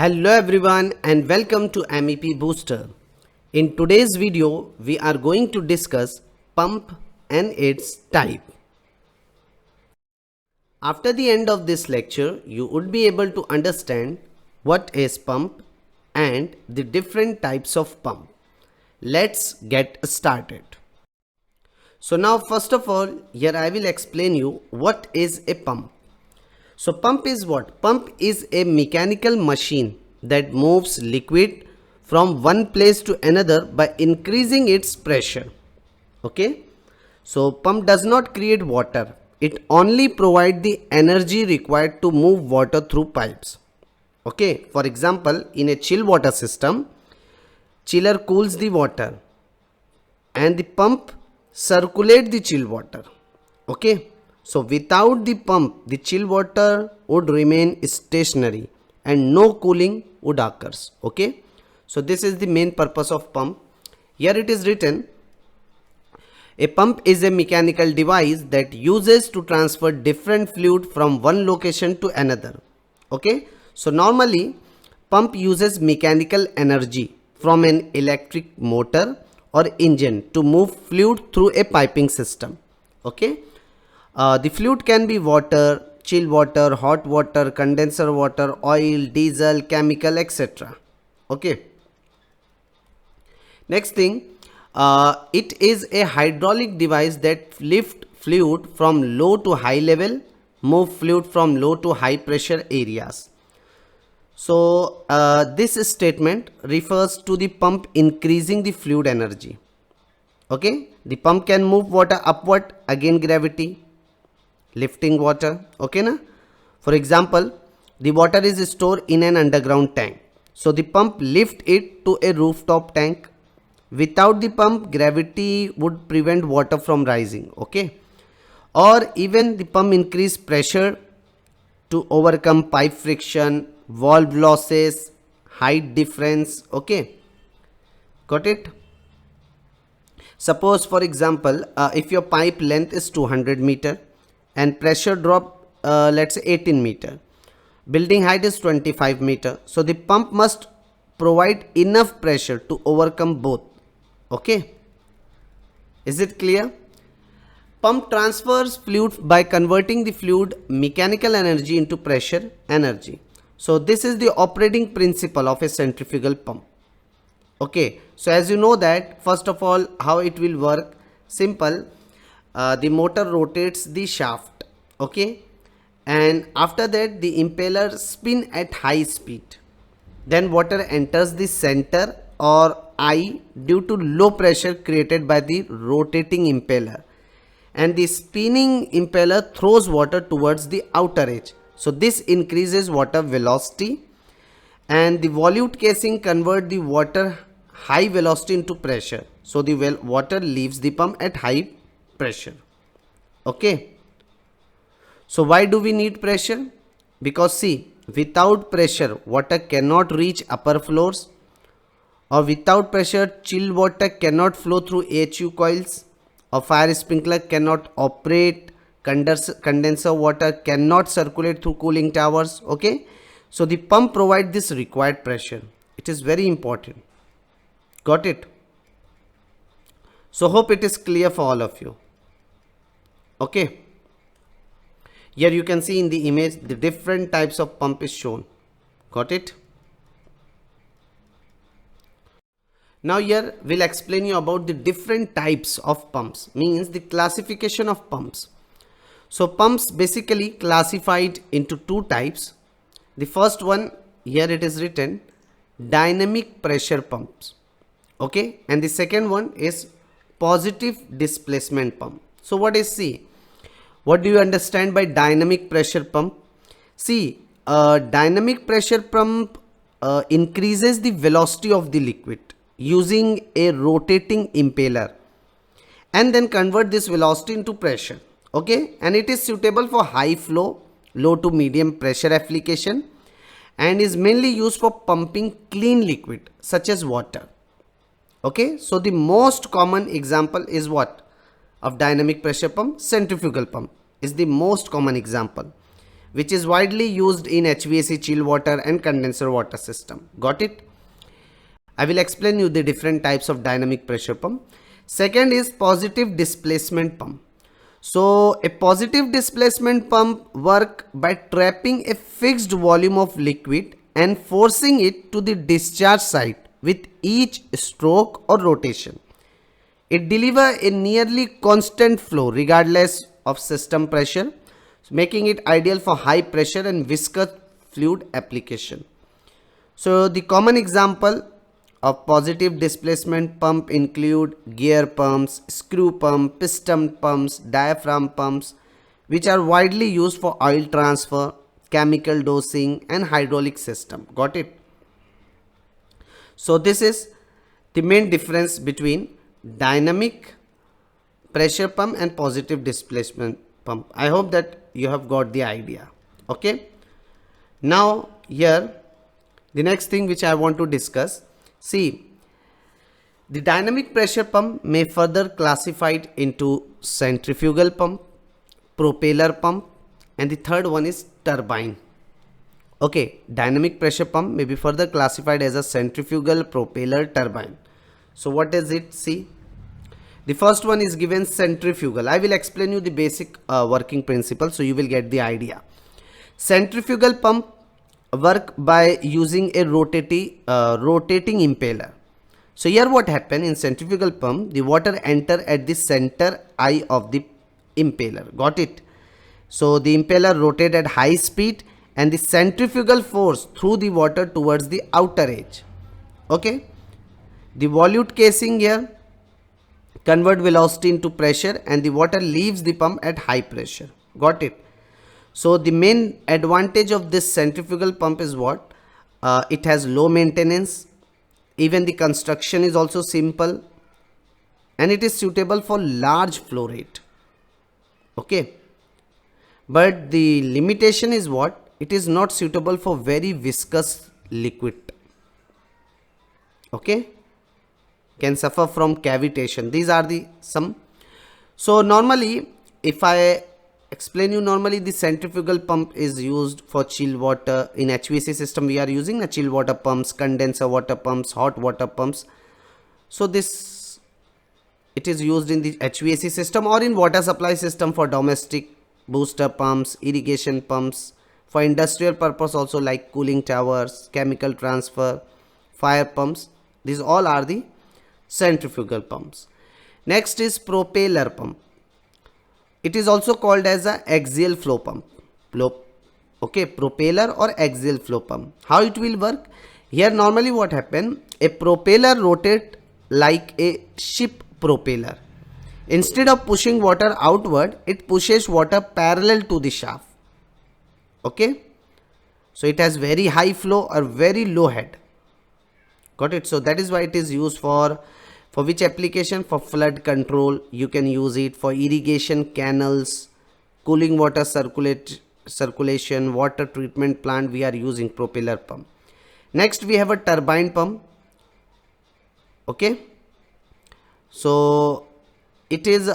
Hello everyone and welcome to MEP Booster. In today's video, we are going to discuss pump and its type. After the end of this lecture, you would be able to understand what is pump and the different types of pump. Let's get started. So now first of all, here I will explain you what is a pump. So pump is what? Pump is a mechanical machine that moves liquid from one place to another by increasing its pressure. Okay. So pump does not create water. It only provides the energy required to move water through pipes. Okay. For example, in a chill water system, chiller cools the water and the pump circulates the chill water. Okay. So without the pump, the chill water would remain stationary and no cooling would occur. Okay. So this is the main purpose of pump. Here it is written, a pump is a mechanical device that uses to transfer different fluid from one location to another. Okay. So normally pump uses mechanical energy from an electric motor or engine to move fluid through a piping system. Okay. The fluid can be water, chill water, hot water, condenser water, oil, diesel, chemical, etc. Okay. Next thing, it is a hydraulic device that lifts fluid from low to high level, move fluid from low to high pressure areas. So this statement refers to the pump increasing the fluid energy. Okay. The pump can move water upward, again gravity, lifting water. Okay na? For example, the water is stored in an underground tank, so the pump lifts it to a rooftop tank. Without the pump, gravity would prevent water from rising. Okay. Or even the pump increase pressure to overcome pipe friction, valve losses, height difference. Okay, got it? Suppose for example, if your pipe length is 200 meter and pressure drop let's say 18 meter, building height is 25 meter, so the pump must provide enough pressure to overcome both. Okay, is it clear? Pump transfers fluid by converting the fluid mechanical energy into pressure energy. So this is the operating principle of a centrifugal pump. Okay, so as you know that, first of all, how it will work, simple. The motor rotates the shaft. Okay, and after that the impeller spin at high speed. Then water enters the center or eye due to low pressure created by the rotating impeller, and the spinning impeller throws water towards the outer edge. So this increases water velocity, and the volute casing convert the water high velocity into pressure. So the water leaves the pump at high pressure. Okay. So why do we need pressure? Because see, without pressure water cannot reach upper floors, or without pressure chill water cannot flow through HU coils, or fire sprinkler cannot operate, condenser water cannot circulate through cooling towers. Okay. So the pump provides this required pressure. It is very important. Got it? So hope it is clear for all of you. Okay. Here you can see in the image the different types of pump is shown. Got it? Now here we'll explain you about the different types of pumps, means the classification of pumps. So pumps basically classified into two types. The first one, here it is written, dynamic pressure pumps. Okay, and the second one is positive displacement pump. So what is, see, what do you understand by dynamic pressure pump? See, dynamic pressure pump increases the velocity of the liquid using a rotating impeller and then convert this velocity into pressure. Okay, and it is suitable for high flow, low to medium pressure application, and is mainly used for pumping clean liquid such as water. Okay, so the most common example is what of dynamic pressure pump? Centrifugal pump is the most common example. which is widely used in HVAC chill water and condenser water system. Got it? I will explain you the different types of dynamic pressure pump. Second is positive displacement pump. So a positive displacement pump work by trapping a fixed volume of liquid and forcing it to the discharge site with each stroke or rotation. It delivers a nearly constant flow regardless of system pressure, making it ideal for high pressure and viscous fluid application. So the common example of positive displacement pump include gear pumps, screw pump, piston pumps, diaphragm pumps, which are widely used for oil transfer, chemical dosing and hydraulic system. Got it? So this is the main difference between dynamic pressure pump and positive displacement pump. I hope that you have got the idea. Okay. Now here the next thing which I want to discuss. See, the dynamic pressure pump may further classified into centrifugal pump, propeller pump, and the third one is turbine. Okay, dynamic pressure pump may be further classified as a centrifugal, propeller, turbine. So what is it? See, the first one is given centrifugal. I will explain you the basic working principle so you will get the idea. Centrifugal pump work by using a rotating impeller. So here what happen in centrifugal pump, the water enter at the center eye of the impeller. Got it? So the impeller rotate at high speed and the centrifugal force through the water towards the outer edge. Okay, the volute casing here convert velocity into pressure and the water leaves the pump at high pressure. Got it? So the main advantage of this centrifugal pump is what? It has low maintenance, even the construction is also simple, and it is suitable for large flow rate. Okay, but the limitation is what? It is not suitable for very viscous liquid. Okay, can suffer from cavitation. These are the some. So normally, if I explain you, normally the centrifugal pump is used for chill water. In HVAC system we are using the chill water pumps, condenser water pumps, hot water pumps. So this, it is used in the HVAC system or in water supply system for domestic booster pumps, irrigation pumps, for industrial purpose also like cooling towers, chemical transfer, fire pumps. These all are the centrifugal pumps. Next is propeller pump. It is also called as a axial flow pump. Okay, propeller or axial flow pump. How it will work? Here normally what happen? A propeller rotate like a ship propeller. Instead of pushing water outward, it pushes water parallel to the shaft. Okay, so it has very high flow or very low head. Got it? So that is why it is used for which application? For flood control you can use it, for irrigation canals, cooling water circulation, water treatment plant we are using propeller pump. Next we have a turbine pump. Okay, so it is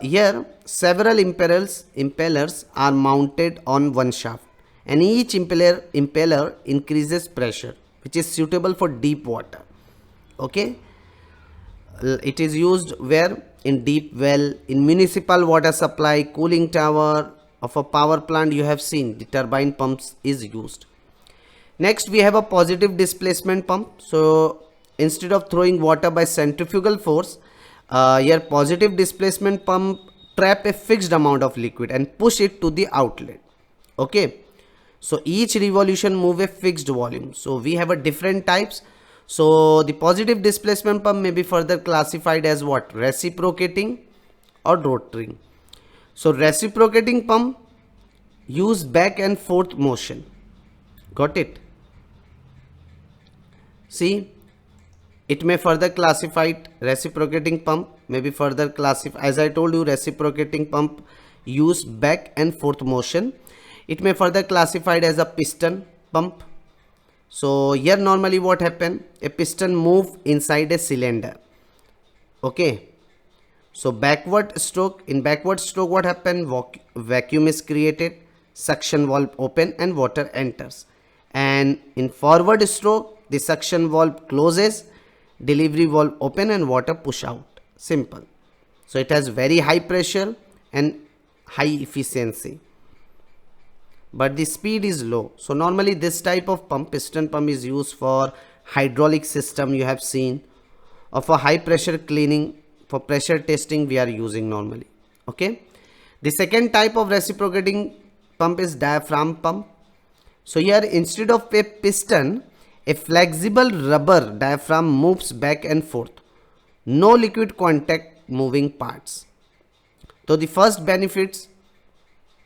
here several impellers are mounted on one shaft and each impeller increases pressure, which is suitable for deep water. Okay, it is used where? In deep well, in municipal water supply, cooling tower of a power plant. You have seen the turbine pumps is used. Next we have a positive displacement pump. So instead of throwing water by centrifugal force, here positive displacement pump trap a fixed amount of liquid and push it to the outlet. Okay, so each revolution move a fixed volume. So we have a different types. So the positive displacement pump may be further classified as what? Reciprocating or rotating. So reciprocating pump use back and forth motion. Got it? See, it may further classified, reciprocating pump may be further classified, as I told you, reciprocating pump use back and forth motion. It may further classified as a piston pump. So here normally what happen? A piston move inside a cylinder. Okay, so backward stroke, in backward stroke what happen? Vacuum is created. suction valve open and water enters. And in forward stroke, the suction valve closes, delivery valve open and water push out. Simple. So it has very high pressure and high efficiency, but the speed is low. So normally this type of pump, piston pump, is used for hydraulic system, you have seen, or for high pressure cleaning, for pressure testing we are using normally. Okay. The second type of reciprocating pump is diaphragm pump. So here, instead of a piston, a flexible rubber diaphragm moves back and forth. No liquid contact moving parts. So the first benefits,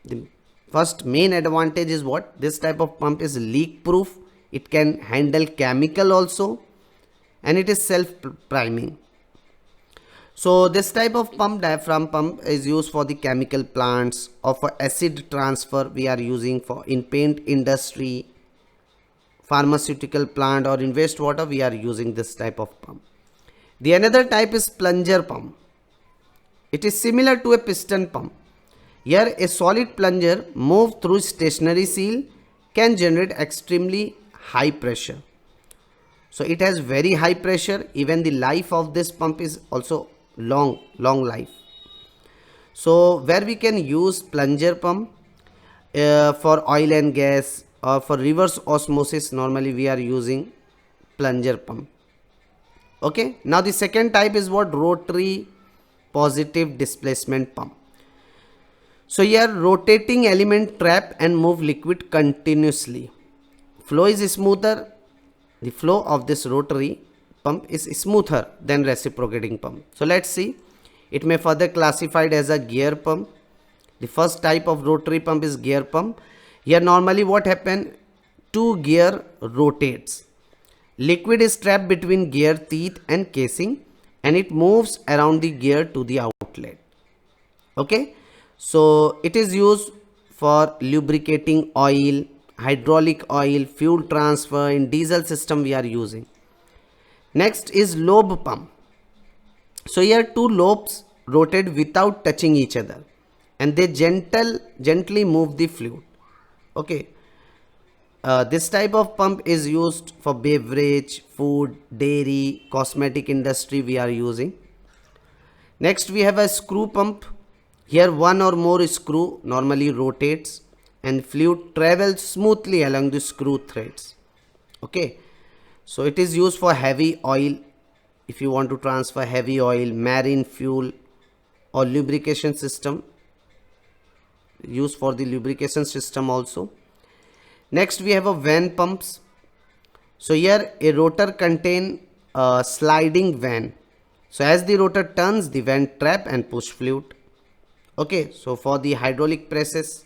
the first main advantage is what? This type of pump is leak proof. It can handle chemical also, and it is self priming. So this type of pump, diaphragm pump, is used for the chemical plants or for acid transfer. We are using for in paint industry, pharmaceutical plant, or in wastewater we are using this type of pump. The another type is plunger pump. It is similar to a piston pump. Here a solid plunger moved through stationary seal can generate extremely high pressure. So it has very high pressure. Even the life of this pump is also long life. So where we can use plunger pump for oil and gas or for reverse osmosis, normally we are using plunger pump. Okay. Now the second type is what? Rotary positive displacement pump. So here rotating element trap and move liquid continuously. Flow is smoother. The flow of this rotary pump is smoother than reciprocating pump. So let's see. It may further classified as a gear pump. The first type of rotary pump is gear pump. Here normally what happen? Two gear rotates. Liquid is trapped between gear teeth and casing, and it moves around the gear to the outlet. Okay. So it is used for lubricating oil, hydraulic oil, fuel transfer. In diesel system we are using. Next is lobe pump. So here two lobes rotate without touching each other, and they gently move the fluid. Okay. This type of pump is used for beverage, food, dairy, cosmetic industry we are using. Next we have a screw pump. Here one or more screw normally rotates and fluid travels smoothly along the screw threads. Okay. So it is used for heavy oil. If you want to transfer heavy oil, marine fuel, or lubrication system, used for the lubrication system also. Next we have a vane pumps. So here a rotor contain a sliding vane. So as the rotor turns, the vane trap and push fluid. Okay. So for the hydraulic presses,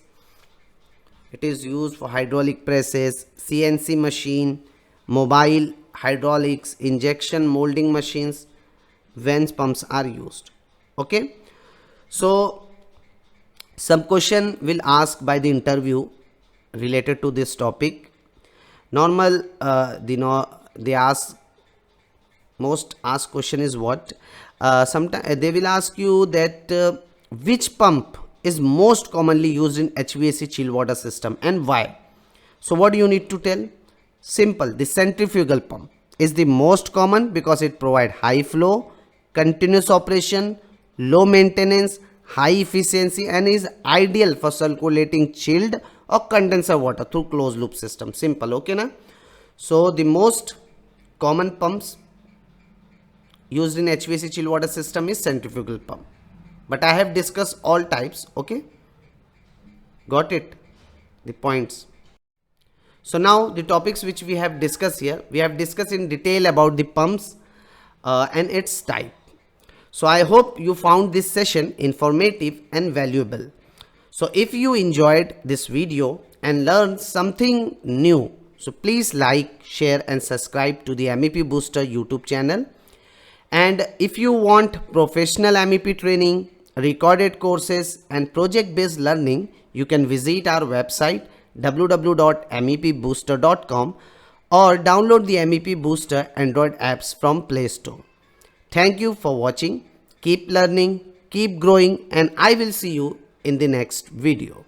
it is used for hydraulic presses, CNC machine, mobile hydraulics, injection molding machines, vane pumps are used. Okay. So some question will ask by the interview related to this topic. Normal they ask, most asked question is what? Sometimes they will ask you that which pump is most commonly used in HVAC chill water system and why? So what do you need to tell? Simple. The centrifugal pump is the most common because it provides high flow, continuous operation, low maintenance, high efficiency, and is ideal for circulating chilled or condenser water through closed loop system. Simple. Okay na? So the most common pumps used in HVAC chill water system is centrifugal pump, but I have discussed all types. Okay, got it, the points. So now the topics which we have discussed here, we have discussed in detail about the pumps and its type. So I hope you found this session informative and valuable. So if you enjoyed this video and learned something new, so please like, share and subscribe to the MEP Booster YouTube channel. And if you want professional MEP training, recorded courses and project based learning, you can visit our website www.mepbooster.com or download the MEP Booster Android apps from Play Store. Thank you for watching. Keep learning, keep growing, and I will see you in the next video.